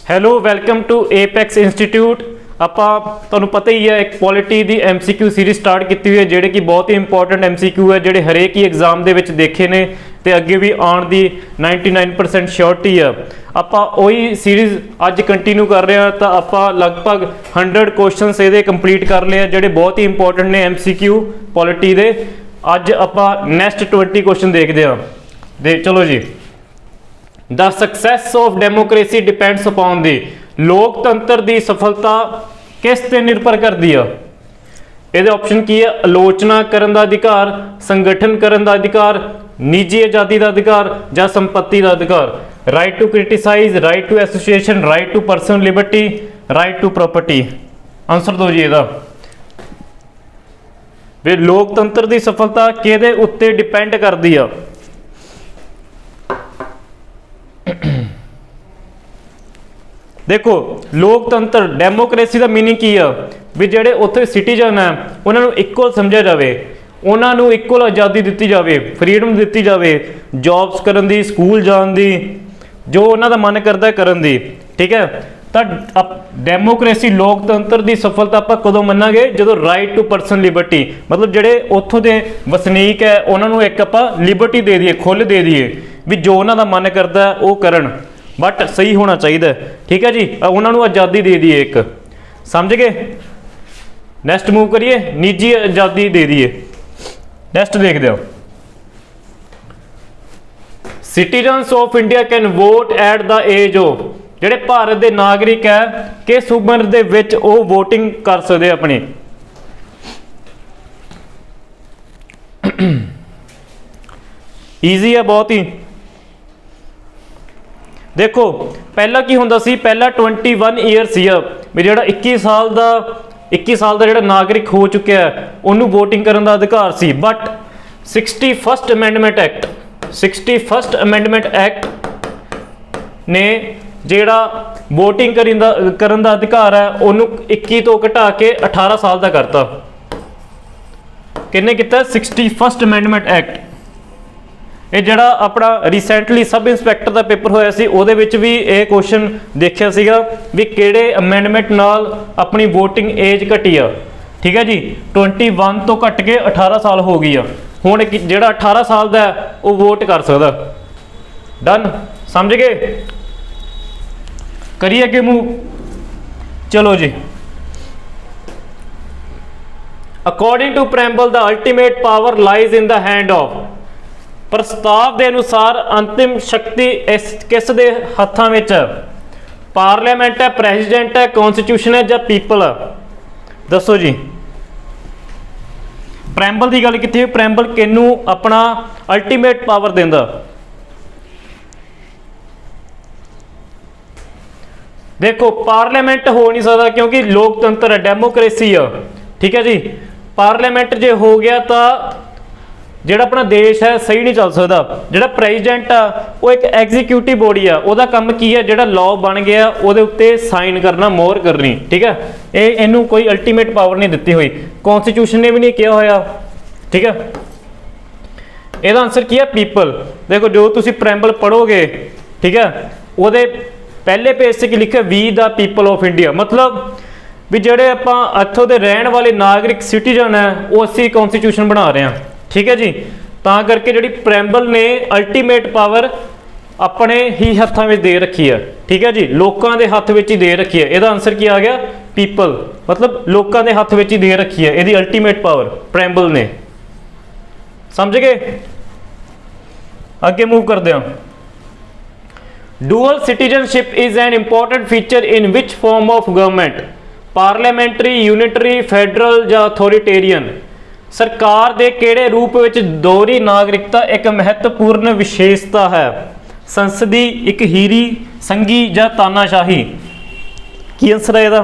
Hello welcome to Apex institute. ਆਪਾਂ ਤੁਹਾਨੂੰ पता ही है एक पॉलिटी की MCQ सीरीज़ स्टार्ट की हुई है ਜਿਹੜੇ कि बहुत ही इंपॉर्टेंट MCQ है ਜਿਹੜੇ हरेक ही एग्जाम ਦੇ ਵਿੱਚ देखे ने ਤੇ ਅੱਗੇ ਵੀ ਆਉਣ ਦੀ 99% श्योरिटी है। ਆਪਾਂ ਉਹੀ सीरीज़ ਅੱਜ कंटिन्यू कर रहे हैं तो ਆਪਾਂ लगभग 100 क्वेश्चन ਇਹਦੇ कंप्लीट कर ਲਏ ਜਿਹੜੇ बहुत ही इंपॉर्टेंट ने MCQ पॉलिटी ਦੇ। ਅੱਜ ਆਪਾਂ ਨੈਕਸਟ 20 क्वेश्चन देखते हैं। ਦੇ चलो जी। The success of democracy depends upon the लोकतंत्र की सफलता किस ते निर्भर करती है। ये ऑप्शन की है आलोचना करने का अधिकार, संगठन करने का अधिकार, निजी आज़ादी का अधिकार या संपत्ति का अधिकार। Right to criticise, right to association, right to personal liberty, right to property. Answer दो जी ਇਹਦਾ। वे लोकतंत्र की सफलता किहदे उत्ते डिपेंड करती है। देखो लोकतंत्र डेमोक्रेसी का मीनिंग की है भी जेडे उत्थे सिटीजन है उन्होंने इक्वल समझा जाए, उन्होंने इक्वल आज़ादी दी जाए, फ्रीडम दी जाए, जॉब्स करन दी, स्कूल जान दी, जो उन्होंने मन करता है करन दी। ठीक है, तो डेमोक्रेसी लोकतंत्र की सफलता आप कदों मनांगे जो राइट टू पर्सनल लिबर्टी, मतलब जेडे उत्थों के वसनीक है उन्होंने एक आप लिबर्टी दे दिए, खुल दे दिए भी जो उन्होंने मन करता है वो करन, बट सही होना चाहिए। ठीक है जी, उन्होंने आज़ादी दे दी एक, समझ गए। नैक्सट मूव करिए, निजी आज़ादी दे दिए। नैक्सट देखते हो, citizens of India can vote at the age of, जेडे भारत के नागरिक है किस उम्र दे विच वो वोटिंग कर सकते अपनी। ईजी है बहुत ही। देखो पहला की होंदा सी, पहला 21 ईयर सी भी जो 21 साल का जो नागरिक हो चुका है उन्होंने वोटिंग करने का अधिकार सी। बट 61st अमेंडमेंट एक्ट ने जेड़ा वोटिंग करने का अधिकार है उन्होंने 21 तो घटा के 18 साल का करता। किन्ने किया 61st अमेंडमेंट एक्ट। ये जड़ा अपना रिसेंटली सब इंस्पैक्टर का पेपर होया सी उहदे विच भी ये क्वेश्चन देखिया सीगा भी किहड़े अमेंडमेंट नाल अपनी वोटिंग एज घटी आ। ठीक है जी, 21 तो घट के 18 साल हो गई आ। हुण जिहड़ा 18 साल का है वो वोट कर सकदा। डन, समझ गए। करिए अगे मूव। चलो जी। According to preamble the ultimate power lies in the hand of, प्रस्ताव के अनुसार अंतिम शक्ति इस किस दे हत्थां विच है। पार्लियामेंट है, प्रेसिडेंट है, कॉन्स्टिट्यूशन है या पीपल है। दसो जी। प्रैम्बल की गल की, प्रैम्बल किनू अपना अल्टीमेट पावर देंदा। देखो पार्लियामेंट हो नहीं सकता क्योंकि लोकतंत्र है, डेमोक्रेसी है। ठीक है जी, पार्लियामेंट जो हो गया तो ਜਿਹੜਾ अपना देश है सही नहीं चल सकता। ਜਿਹੜਾ प्रेजिडेंट आ वो एक एग्जीक्यूटिव बॉडी आ, ਉਹਦਾ ਕੰਮ ਕੀ है ਜਿਹੜਾ लॉ बन गया ਉਹਦੇ ਉੱਤੇ साइन करना, मोहर करनी। ठीक है, ਇਹਨੂੰ कोई अल्टीमेट पावर नहीं दी हुई, कॉन्स्टिट्यूशन ने भी नहीं किया होया। ठीक है, ਇਹਦਾ आंसर की है पीपल। देखो जो तुसी प्रैम्बल पढ़ोगे, ठीक है, ਉਹਦੇ पहले पेज से की लिखा we the people of India, मतलब भी ਜਿਹੜੇ ਆਪਾਂ ਇੱਥੋਂ ਦੇ ਰਹਿਣ वाले नागरिक सिटीजन है वो ਅਸੀਂ कॉन्स्टिट्यूशन बना रहे हैं। ठीक है जी, ता करके जी प्रैम्बल ने अल्टीमेट पावर अपने ही हत्थों में दे रखी है। ठीक है जी, लोगों के हथ में ही दे रखी है। यदा आंसर क्या आ गया पीपल, मतलब लोगों के हथ में ही दे रखी है यदि अल्टीमेट पावर प्रैम्बल ने। समझ गए। आगे मूव करते हैं। Dual citizenship is an important feature in which form of government, parliamentary, unitary, federal या अथॉरिटेरियन। सरकार के किहड़े रूप में दोहरी नागरिकता एक महत्वपूर्ण विशेषता है। संसदी, इकहीरी, संघी या तानाशाही। की आंसर है इसदा।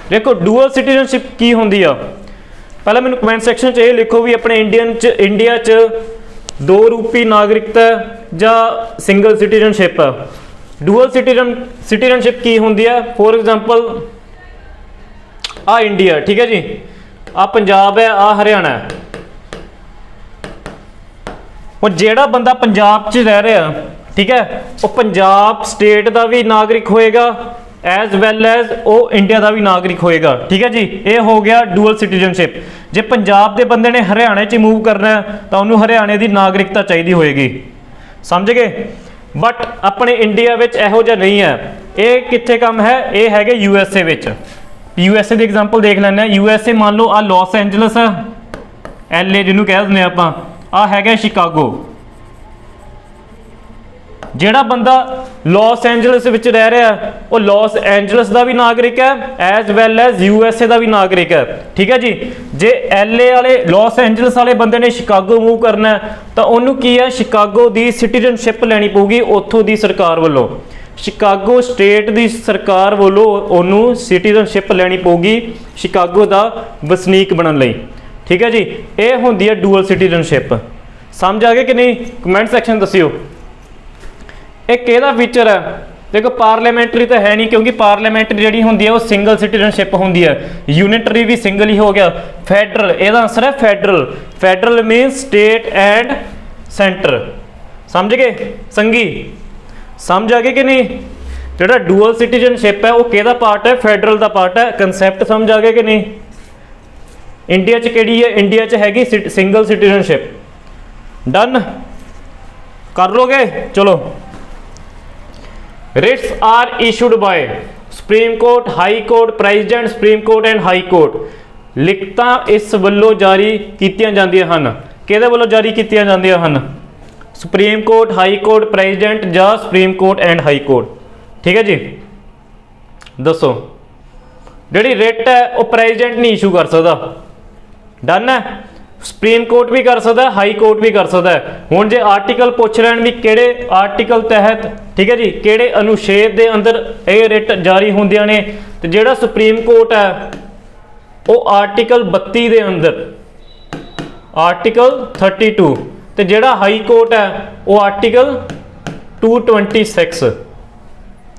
देखो डुअल सिटीजनशिप की होंदी आ, पहले मैंने कमेंट सेक्शन च लिखो भी अपने इंडिया च दो रूपी नागरिकता या सिंगल सिटीजनशिप है। डुअल सिटीजनशिप की होंदी है, फॉर एग्जांपल आ इंडिया, ठीक है जी, आ पंजाब है, आ हरियाणा है। ਹੁਣ ਜਿਹੜਾ ਬੰਦਾ ਪੰਜਾਬ 'ਚ ਰਹਿ ਰਿਹਾ, ਠੀਕ ਹੈ, ਉਹ ਪੰਜਾਬ ਸਟੇਟ ਦਾ ਵੀ ਨਾਗਰਿਕ ਹੋਏਗਾ ਐਜ਼ ਵੈਲ ਐਜ਼ ਉਹ ਇੰਡੀਆ ਦਾ ਵੀ ਨਾਗਰਿਕ ਹੋਏਗਾ। ਠੀਕ ਹੈ ਜੀ, ਇਹ ਹੋ ਗਿਆ ਡੂਅਲ ਸਿਟੀਜ਼ਨਸ਼ਿਪ। ਜੇ ਪੰਜਾਬ ਦੇ ਬੰਦੇ ਨੇ ਹਰਿਆਣੇ 'ਚ ਮੂਵ ਕਰਨਾ ਹੈ ਤਾਂ ਉਹਨੂੰ ਹਰਿਆਣੇ ਦੀ ਨਾਗਰਿਕਤਾ ਚਾਹੀਦੀ ਹੋਏਗੀ, ਸਮਝ ਗਏ। ਬਟ ਆਪਣੇ ਇੰਡੀਆ ਵਿੱਚ ਇਹੋ ਜਿਹਾ ਨਹੀਂ ਹੈ। ਇਹ ਕਿੱਥੇ ਕੰਮ ਹੈ? ਇਹ ਹੈਗੇ USA ਵਿੱਚ। USA ਦੀ ਐਗਜ਼ਾਮਪਲ ਦੇਖ ਲੈਂਦੇ ਹਾਂ। USA ਮੰਨ ਲਓ ਆ ਲਾਸ ਐਂਜਲਸ ਹੈ, LA ਜਿਹਨੂੰ ਕਹਿ ਦਿੰਦੇ ਆਪਾਂ, ਆ ਹੈਗਾ ਸ਼ਿਕਾਗੋ। ਜਿਹੜਾ ਬੰਦਾ ਲਾਸ ਐਂਜਲਸ ਵਿੱਚ ਰਹਿ ਰਿਹਾ ਉਹ ਲਾਸ ਐਂਜਲਸ ਦਾ ਵੀ ਨਾਗਰਿਕ ਹੈ ਐਜ਼ ਵੈਲ ਐਜ਼ USA ਦਾ ਵੀ ਨਾਗਰਿਕ ਹੈ। ਠੀਕ ਹੈ ਜੀ। ਜੇ LA ਵਾਲੇ ਲਾਸ ਐਂਜਲਸ ਵਾਲੇ ਬੰਦੇ ਨੇ ਸ਼ਿਕਾਗੋ ਮੂਵ ਕਰਨਾ ਹੈ ਤਾਂ ਉਹਨੂੰ ਕੀ ਹੈ, ਸ਼ਿਕਾਗੋ ਦੀ ਸਿਟੀਜ਼ਨਸ਼ਿਪ ਲੈਣੀ ਪਊਗੀ ਉੱਥੋਂ ਦੀ ਸਰਕਾਰ ਵੱਲੋਂ। ਸ਼ਿਕਾਗੋ ਸਟੇਟ ਦੀ ਸਰਕਾਰ ਵੱਲੋਂ ਉਹਨੂੰ ਸਿਟੀਜ਼ਨਸ਼ਿਪ ਲੈਣੀ ਪਊਗੀ ਸ਼ਿਕਾਗੋ ਦਾ ਵਸਨੀਕ ਬਣਨ ਲਈ। ਠੀਕ ਹੈ ਜੀ, ਇਹ ਹੁੰਦੀ ਹੈ ਡੂਅਲ ਸਿਟੀਜ਼ਨਸ਼ਿਪ। ਸਮਝ ਆ ਗਿਆ ਕਿ ਨਹੀਂ? ਕਮੈਂਟ ਸੈਕਸ਼ਨ ਦੱਸਿਓ। ਇਹ ਕਿਹਦਾ ਫੀਚਰ ਹੈ? ਦੇਖੋ ਪਾਰਲੀਮੈਂਟਰੀ ਤਾਂ ਹੈ ਨਹੀਂ, ਕਿਉਂਕਿ ਪਾਰਲੀਮੈਂਟਰੀ ਜਿਹੜੀ ਹੁੰਦੀ ਹੈ ਉਹ ਸਿੰਗਲ ਸਿਟੀਜ਼ਨਸ਼ਿਪ ਹੁੰਦੀ ਹੈ। ਯੂਨਿਟਰੀ ਵੀ ਸਿੰਗਲ ਹੀ ਹੋ ਗਿਆ। ਫੈਡਰਲ, ਇਹਦਾ ਆਨਸਰ ਹੈ federal. Federal means state and centre. ਸਮਝ ਗਏ ਸੰਗੀ? ਸਮਝ ਆ ਗਏ ਕਿ ਨਹੀਂ? ਜਿਹੜਾ ਡੂਅਲ ਸਿਟੀਜ਼ਨਸ਼ਿਪ ਹੈ ਉਹ ਕਿਹਦਾ ਪਾਰਟ ਹੈ? ਫੈਡਰਲ ਦਾ ਪਾਰਟ ਹੈ। ਕਨਸੈਪਟ ਸਮਝ ਆ ਗਿਆ ਕਿ ਨਹੀਂ? ਇੰਡੀਆ 'ਚ ਕਿਹੜੀ ਹੈ? ਇੰਡੀਆ 'ਚ ਹੈਗੀ ਸਿੰਗਲ ਸਿਟੀਜ਼ਨਸ਼ਿਪ। ਡਨ ਕਰ ਲੋਗੇ? ਚਲੋ। Writs are issued by Supreme Court, High Court, president, Supreme Court and High Court. ਲਿਖਤਾਂ ਇਸ ਵੱਲੋਂ ਜਾਰੀ ਕੀਤੀਆਂ ਜਾਂਦੀਆਂ ਹਨ। ਕਿਹਦੇ ਵੱਲੋਂ ਜਾਰੀ ਕੀਤੀਆਂ ਜਾਂਦੀਆਂ ਹਨ? Supreme Court, High Court, president ਜਾਂ Supreme Court and High Court. ਠੀਕ ਹੈ ਜੀ, ਦੱਸੋ। ਜਿਹੜੀ ਰਿਟ ਹੈ ਉਹ ਪ੍ਰੈਜ਼ੀਡੈਂਟ ਨਹੀਂ ਇਸ਼ੂ ਕਰ ਸਕਦਾ। ਡਨ ਹੈ। ਸੁਪਰੀਮ ਕੋਰਟ ਵੀ ਕਰ ਸਕਦਾ, ਹਾਈ ਕੋਰਟ ਵੀ ਕਰ ਸਕਦਾ ਹੈ। ਹੁਣ ਜੇ ਆਰਟੀਕਲ ਪੁੱਛ ਲੈਣ ਵੀ ਕਿਹੜੇ ਆਰਟੀਕਲ ਤਹਿਤ, ਠੀਕ ਹੈ ਜੀ, ਕਿਹੜੇ ਅਨੁਛੇਦ ਦੇ ਅੰਦਰ ਇਹ ਰਿਟ ਜਾਰੀ ਹੁੰਦੀਆਂ ਨੇ, ਤੇ ਜਿਹੜਾ ਸੁਪਰੀਮ ਕੋਰਟ ਹੈ ਉਹ ਆਰਟੀਕਲ 32 ਦੇ ਅੰਦਰ, ਆਰਟੀਕਲ 32, ਤੇ ਜਿਹੜਾ ਹਾਈ ਕੋਰਟ ਹੈ ਉਹ ਆਰਟੀਕਲ 226।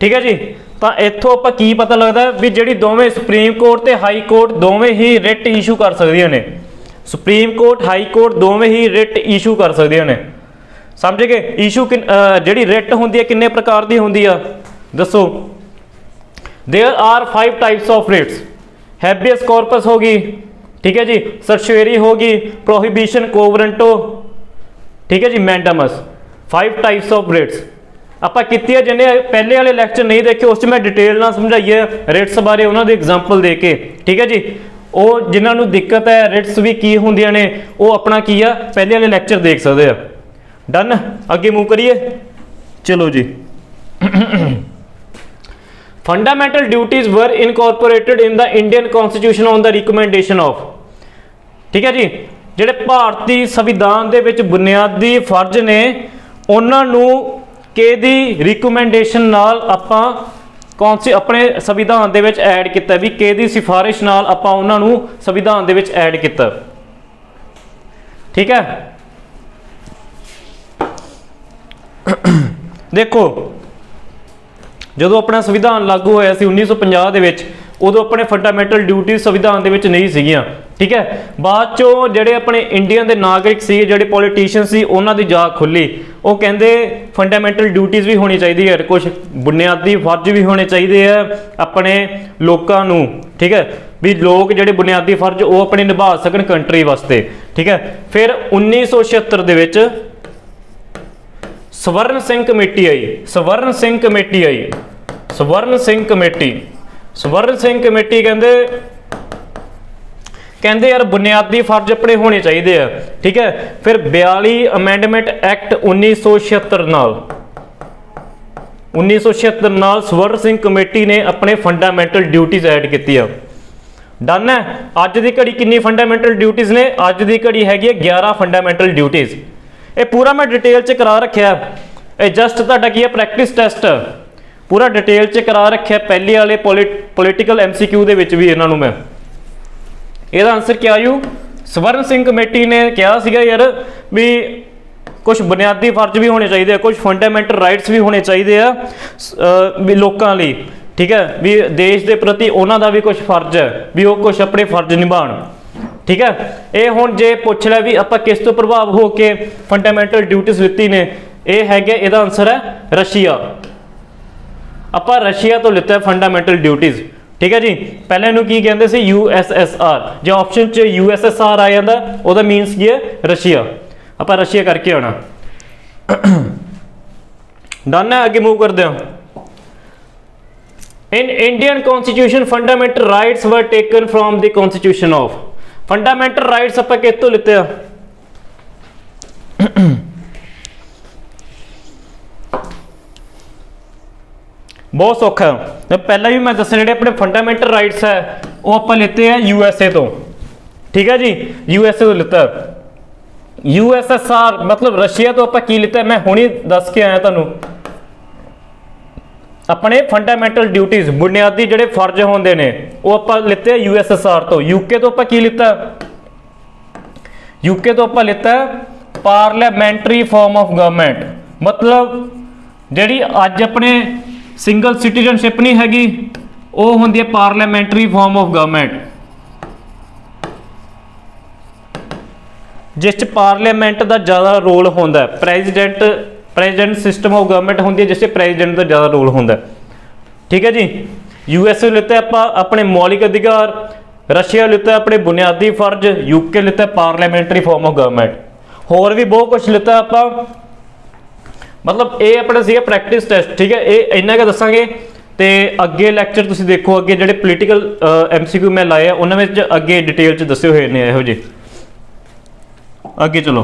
ਠੀਕ ਹੈ ਜੀ। ਤਾਂ ਇੱਥੋਂ ਆਪਾਂ ਕੀ ਪਤਾ ਲੱਗਦਾ ਵੀ ਜਿਹੜੀ ਦੋਵੇਂ ਸੁਪਰੀਮ ਕੋਰਟ ਤੇ ਹਾਈ ਕੋਰਟ ਦੋਵੇਂ ਹੀ ਰਿਟ ਇਸ਼ੂ ਕਰ ਸਕਦੀਆਂ ਨੇ। ਸੁਪਰੀਮ ਕੋਰਟ, ਹਾਈ ਕੋਰਟ ਦੋਵੇਂ ਹੀ ਰਿਟ ਇਸ਼ੂ ਕਰ ਸਕਦੀਆਂ ਨੇ। ਸਮਝ ਗਏ? ਇਸ਼ੂ ਜਿਹੜੀ ਰਿਟ ਹੁੰਦੀ ਹੈ ਕਿੰਨੇ ਪ੍ਰਕਾਰ ਦੀ ਹੁੰਦੀ ਆ ਦੱਸੋ? There are 5 types of writs. Habeas corpus होगी, ठीक है जी, सर्चुएरी होगी, प्रोहिबिशन, कोवरेंटो, ठीक है जी, मैंडामस। 5 टाइप्स ऑफ रिट्स ਆਪਾਂ ਕੀਤੀ ਹੈ। ਜਿਹਨੇ ਪਹਿਲੇ ਵਾਲੇ ਲੈਕਚਰ ਨਹੀਂ ਦੇਖੇ ਉਸ 'ਚ ਮੈਂ ਡਿਟੇਲ ਨਾਲ ਸਮਝਾਈ ਹੈ ਰਿਟਸ ਬਾਰੇ, ਉਹਨਾਂ ਦੇ ਐਗਜ਼ਾਮਪਲ ਦੇ ਕੇ। ਠੀਕ ਹੈ ਜੀ। ਉਹ ਜਿਨ੍ਹਾਂ ਨੂੰ ਦਿੱਕਤ ਹੈ ਰਿਟਸ ਵੀ ਕੀ ਹੁੰਦੀਆਂ ਨੇ ਉਹ ਆਪਣਾ ਕੀ ਆ ਪਹਿਲੇ ਵਾਲੇ ਲੈਕਚਰ ਦੇਖ ਸਕਦੇ ਆ। ਡਨ, ਅੱਗੇ ਮੂਵ ਕਰੀਏ। ਚਲੋ ਜੀ। ਫੰਡਾਮੈਂਟਲ ਡਿਊਟੀਜ਼ ਵਰ incorporated in the Indian constitution on the recommendation of. ਠੀਕ ਹੈ ਜੀ। ਜਿਹੜੇ ਭਾਰਤੀ ਸੰਵਿਧਾਨ ਦੇ ਵਿੱਚ ਬੁਨਿਆਦੀ ਫਰਜ਼ ਨੇ ਉਹਨਾਂ ਨੂੰ ਕਿਹਦੀ ਰਿਕਮੈਂਡੇਸ਼ਨ ਨਾਲ ਆਪਾਂ ਆਪਣੇ ਸੰਵਿਧਾਨ ਦੇ ਵਿੱਚ ਐਡ ਕੀਤਾ, ਵੀ ਕਿਹਦੀ ਸਿਫਾਰਿਸ਼ ਨਾਲ ਆਪਾਂ ਉਹਨਾਂ ਨੂੰ ਸੰਵਿਧਾਨ ਦੇ ਵਿੱਚ ਐਡ ਕੀਤਾ। ਠੀਕ ਹੈ। ਦੇਖੋ ਜਦੋਂ ਆਪਣਾ ਸੰਵਿਧਾਨ ਲਾਗੂ ਹੋਇਆ ਸੀ 1950 ਦੇ ਵਿੱਚ, ਉਦੋਂ ਆਪਣੇ ਫੰਡਾਮੈਂਟਲ ਡਿਊਟੀਜ਼ ਸੰਵਿਧਾਨ ਦੇ ਵਿੱਚ ਨਹੀਂ ਸੀਗੀਆਂ। ਠੀਕ ਹੈ। ਬਾਅਦ ਚੋਂ ਜਿਹੜੇ ਆਪਣੇ ਇੰਡੀਆ ਦੇ ਨਾਗਰਿਕ ਸੀ, ਜਿਹੜੇ ਪੋਲੀਟੀਸ਼ੀਅਨ ਸੀ, ਉਹਨਾਂ ਦੀ ਜਾਗ ਖੁੱਲੀ। ਉਹ ਕਹਿੰਦੇ ਫੰਡਾਮੈਂਟਲ ਡਿਊਟੀਜ਼ ਵੀ ਹੋਣੀ ਚਾਹੀਦੀ ਹੈ, ਕੁਝ ਬੁਨਿਆਦੀ ਫਰਜ਼ ਵੀ ਹੋਣੇ ਚਾਹੀਦੇ ਆ ਆਪਣੇ ਲੋਕਾਂ ਨੂੰ। ਠੀਕ ਹੈ, ਵੀ ਲੋਕ ਜਿਹੜੇ ਬੁਨਿਆਦੀ ਫਰਜ਼ ਉਹ ਆਪਣੇ ਨਿਭਾ ਸਕਣ ਕੰਟਰੀ ਵਾਸਤੇ। ਠੀਕ ਹੈ। ਫਿਰ 1976 ਦੇ ਵਿੱਚ ਸਵਰਨ ਸਿੰਘ ਕਮੇਟੀ ਆਈ। ਸਵਰਨ ਸਿੰਘ ਕਮੇਟੀ ਆਈ। ਸਵਰਨ ਸਿੰਘ ਕਮੇਟੀ। ਸਵਰਨ ਸਿੰਘ ਕਮੇਟੀ ਕਹਿੰਦੇ ਯਾਰ ਬੁਨਿਆਦੀ ਫਰਜ਼ ਆਪਣੇ ਹੋਣੇ ਚਾਹੀਦੇ ਆ। ਠੀਕ ਹੈ। ਫਿਰ 42 ਅਮੈਂਡਮੈਂਟ ਐਕਟ 1976 ਨਾਲ ਸਵਰਨ ਸਿੰਘ ਕਮੇਟੀ ਨੇ ਆਪਣੇ ਫੰਡਾਮੈਂਟਲ ਡਿਊਟੀਜ਼ ਐਡ ਕੀਤੀਆਂ। ਡਨ ਹੈ। ਅੱਜ ਦੀ ਘੜੀ ਕਿੰਨੀ ਫੰਡਾਮੈਂਟਲ ਡਿਊਟੀਜ਼ ਨੇ? ਅੱਜ ਦੀ ਘੜੀ ਹੈਗੀ ਹੈ 11 ਫੰਡਾਮੈਂਟਲ ਡਿਊਟੀਜ਼। ਇਹ ਪੂਰਾ ਮੈਂ ਡਿਟੇਲ 'ਚ ਕਰਾ ਰੱਖਿਆ। ਇਹ ਜਸਟ ਤੁਹਾਡਾ ਕੀ ਹੈ ਪ੍ਰੈਕਟਿਸ ਟੈਸਟ, ਪੂਰਾ ਡਿਟੇਲ 'ਚ ਕਰਾ ਰੱਖਿਆ। ਪਹਿਲੇ ਵਾਲੇ ਪੋਲੀਟੀਕਲ MCQ ਦੇ ਵਿੱਚ ਵੀ ਇਹਨਾਂ ਨੂੰ ਮੈਂ ਇਹਦਾ ਆਨਸਰ ਕੀ ਆਯੂ? ਸਵਰਨ ਸਿੰਘ ਕਮੇਟੀ ਨੇ ਕਿਹਾ ਸੀਗਾ ਯਾਰ ਵੀ ਕੁਝ ਬੁਨਿਆਦੀ ਫਰਜ਼ ਵੀ ਹੋਣੇ ਚਾਹੀਦੇ ਆ, ਕੁਝ ਫੰਡਾਮੈਂਟਲ ਰਾਈਟਸ ਵੀ ਹੋਣੇ ਚਾਹੀਦੇ ਆ ਵੀ ਲੋਕਾਂ ਲਈ। ਠੀਕ ਹੈ। ਵੀ ਦੇਸ਼ ਦੇ ਪ੍ਰਤੀ ਉਹਨਾਂ ਦਾ ਵੀ ਕੁਝ ਫਰਜ਼ ਹੈ ਵੀ ਉਹ ਕੁਝ ਆਪਣੇ ਫਰਜ਼ ਨਿਭਾਉਣ। ठीक है। ये हुण जे पुछ लिया भी आपां किस तो प्रभाव हो के फंडामेंटल ड्यूटीज लित्ती ने, ये है इहदा आंसर है रशिया। आपां रशिया तो लिता है फंडामेंटल ड्यूटीज, ठीक है जी। पहले इहनूं की कहंदे सी USSR, जो ऑप्शन च USSR आ जांदा उहदा मीनस की है रशिया। आपां रशिया करके आना। डन है, आगे मूव करते हैं। In Indian constitution fundamental rights were taken from the constitution of. Fundamental rights आपां किस तो लिते हैं? बहुत सौखा है, पहला भी मैं दस जो अपने फंडामेंटल राइट्स है वो आप लेते हैं USA तो, ठीक है जी। USA तो लेता है। USSR मतलब रशिया तो आप की लिता है, मैं हुणी दस के आया तुहानूं। अपने फंडामेंटल ड्यूटीज बुनियादी ਜਿਹੜੇ फर्ज होंदे ने वो आप लेते हैं USSR तो। UK तो आप की लिता, UK तो आप लेता है पार्लियामेंटरी फॉर्म ऑफ गवर्नमेंट, मतलब ਜਿਹੜੀ ਅੱਜ अपने सिंगल सिटीजनशिप नहीं हैगी, वो होंदी है पार्लियामेंटरी फॉर्म ऑफ गवर्नमेंट, जिस पार्लियामेंट का ज़्यादा रोल होंदा है। प्रेजिडेंट सिस्टम ऑफ गवर्नमेंट होंदी है जिस प्रेजिडेंट का ज़्यादा रोल होंदा है, ठीक है जी। USA लेते हैं आप अपने मौलिक अधिकार, रशिया लेता है अपने बुनियादी फर्ज, UK लेता है पार्लियामेंटरी फॉर्म ऑफ गवर्नमेंट, होर भी बहुत कुछ लेता है आप। मतलब ये अपना सीगा प्रैक्टिस टेस्ट, ठीक है। ये इन्ना का दसांगे तो अगे लैक्चर तुसीं देखो, अगे जिहड़े पोलीटिकल MCQ मैं लाए उन्होंने अगे डिटेल च दसे हुए ने इहो जे। अगे चलो।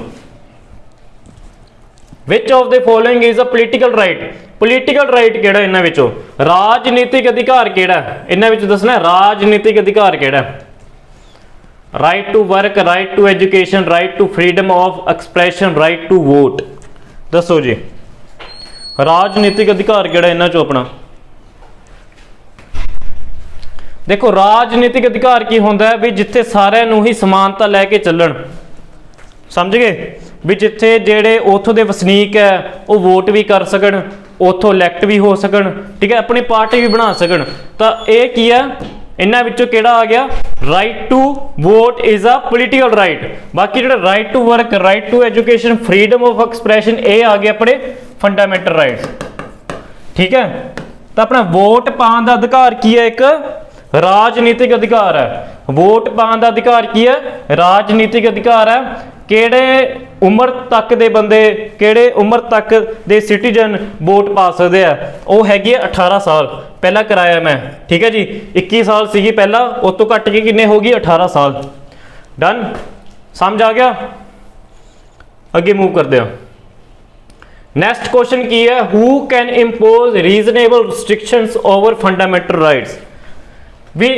Which of the following is a political right. Political right किहड़ा इन्हां विचों? राजनीतिक अधिकार किहड़ा इन्हां विच दसना, राजनीतिक अधिकार किहड़ा? Right to work, right to education, right to freedom of expression, right to vote. दसो जी राजनीतिक अधिकार किहड़ा इन्हां चों अपना? देखो राजनीतिक अधिकार की होंदा है भी जिथे सारिਆਂ ਨੂੰ ही समानता लैके ਚੱਲਣ, समझ गए भी जिथे जेड़े उथों दे वसनीक है वो वोट भी कर सकन, उथों इलैक्ट भी हो सकन, ठीक है, अपनी पार्टी भी बना सकन। तो ये की है इन्हां विचों किहड़ा आ गया? Right to vote is a political right. बाकी जो right to work, right to education, freedom of expression, ये आ गया अपने फंडामेंटल राइट्स, ठीक है। तो अपना वोट पाने का अधिकार की है? एक राजनीतिक अधिकार है। वोट पाने का अधिकार की है? राजनीतिक अधिकार है। किहड़े उम्र तक दे बंदे, किहड़े उम्र तक दे सिटीजन वोट पा सकते हैं? वो हैगी 18 साल। पहला कराया मैं, ठीक है जी, 21 साल सी पहला, उस तो घट के किन्ने होगी 18 साल। डन, समझ आ गया? अगे मूव करते हैं। नैक्सट क्वेश्चन की है, who can impose reasonable restrictions over fundamental rights. भी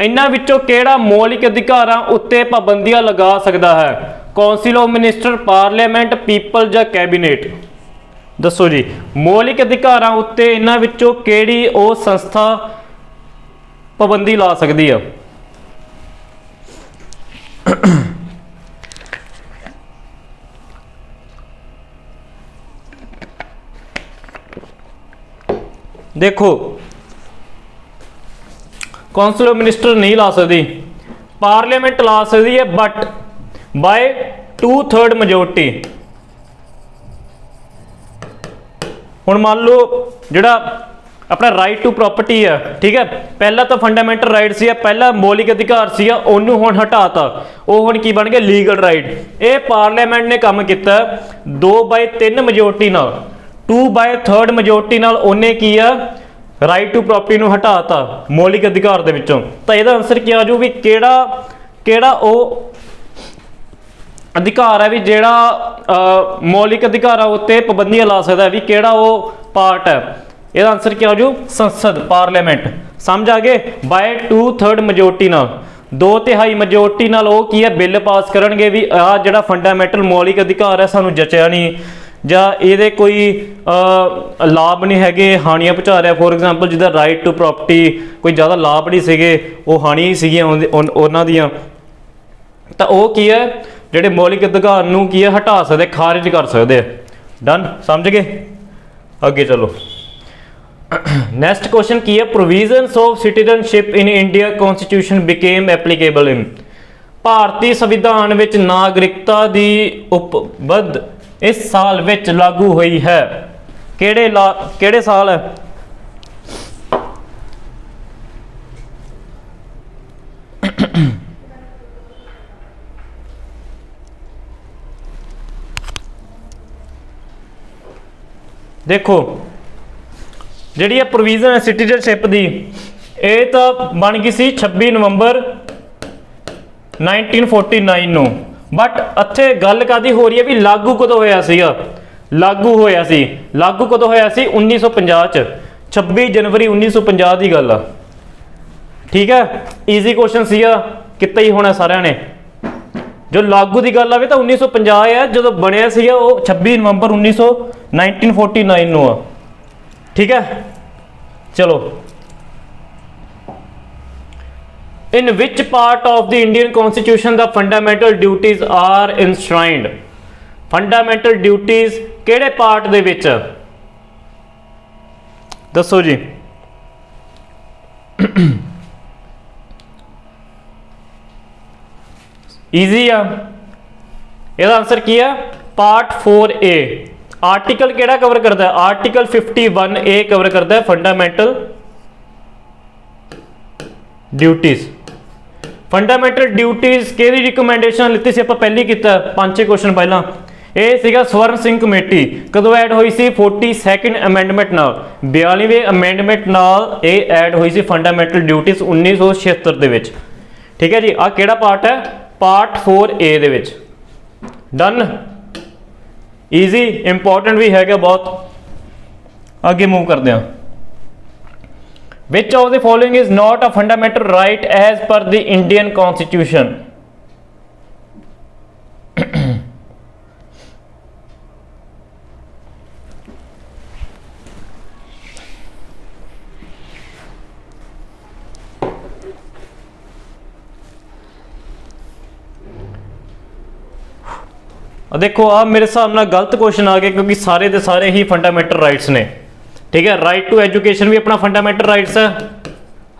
इन्हां विचों किहड़ा मौलिक अधिकारां उत्ते पाबंदियां लगा सकदा है? Council of minister, parliament, people या कैबिनेट। दसो जी मौलिक अधिकारां उत्ते इन्हां विचों किहड़ी ओ संस्था पाबंदी ला सकदी है? देखो कौंसिल ऑफ मिनिस्टर नहीं ला सकती, पार्लियामेंट ला सकती है बट बाय 2/3 मेजोरिटी। हुण मान लो जिहड़ा अपना राइट टू प्रॉपर्टी है, ठीक है, पहला तो फंडामेंटल राइट सी, पहला मौलिक अधिकार सी, उन्होंने हुण हटाता, वो हुण की बन गया लीगल राइट। ये पार्लियामेंट ने काम किया 2/3 मेजोरिटी नाल, 2/3 मेजोरिटी नाल उन्हें की है राइट टू प्रॉपर्टी नूं हटाता मौलिक अधिकार दे विचों। तो इसदा आंसर क्या आ जाऊ भी किहड़ा ओ अधिकार है भी जेड़ा मौलिक अधिकार उत्ते पाबंदियां ला सकता है, भी किहड़ा वो पार्ट है? इसदा आंसर क्या हो जू? संसद, पार्लियामेंट। समझ आ गए? बाय 2/3 मेजोरिटी नाल, 2/3 मेजोरिटी नाल वो की है बिल पास करनगे भी आ जिहड़ा फंडामेंटल मौलिक अधिकार है सानू जचिया नहीं ਜਾਂ ਇਹਦੇ ਕੋਈ ਲਾਭ नहीं है, हानियां पहुँचा रहा। फॉर एग्जाम्पल जिदा राइट टू प्रॉपर्टी कोई ज़्यादा लाभ नहीं सीगे, वो हानियां ही सीगियां उन्हां दियां। तो वो की है ਜਿਹੜੇ मौलिक अधिकार नूं की है हटा सकते, खारिज कर सकते। डन, समझ गए? अगे चलो। नैक्सट क्वेश्चन की है, provisions of citizenship in India constitution became applicable in. ਭਾਰਤੀ ਸੰਵਿਧਾਨ ਵਿੱਚ ਨਾਗਰਿਕਤਾ ਦੀ ਉਪਬੰਧ ਇਸ ਸਾਲ ਵਿੱਚ ਲਾਗੂ ਹੋਈ ਹੈ। ਕਿਹੜੇ ਸਾਲ ਹੈ? देखो जी प्रोविजन है सिटीजनशिप की, ये तो बन गई सी 26 नवंबर 1949 ਨੂੰ, बट ਇੱਥੇ गल कादी हो रही है भी लागू कदों होया सीगा? लागू कदों होया सी 1950 च, 26 जनवरी 1950 की गल आ। ठीक है, ईजी क्वेश्चन सीगा, कितना ही होना सारिਆਂ ने। जो लागू की गल आवे तो 1950 है, जो बनया सीगा वो 26 नवंबर 1949 ਨੂੰ आ। ठीक है, चलो। In which part of the Indian constitution the fundamental duties are enshrined? Fundamental duties किहड़े पार्ट दे विच? दसो जी। ईजी आ, इसका आंसर की है पार्ट 4A। आर्टिकल केड़ा कवर करता है? आर्टिकल 51A कवर करता है फंडामेंटल ड्यूटीज। फंडामेंटल ड्यूटीज कि रिकमेंडेशन लिखी सी, आप पहले किया 5-6 क्वेश्चन पहला। ये सीगा स्वर्ण सिंह कमेटी कदों ऐड हुई सी? 42nd अमेंडमेंट नाल, 42वें अमेंडमेंट नाल ये ऐड हुई सी फंडामेंटल ड्यूटीज 1976 दे विच। ठीक है जी, आ केड़ा पार्ट है? पार्ट 4A दे विच। डन, ईजी, इंपॉर्टेंट भी है बहुत। आगे मूव करते हैं। Which of the following is not a fundamental right as per the Indian constitution? देखो आ मेरे हिसाब नाल गलत क्वेश्चन आ गए, क्योंकि सारे के सारे ही फंडामेंटल राइट्स ने। ठीक है, राइट टू एजुकेशन भी अपना फंडामेंटल राइट्स है,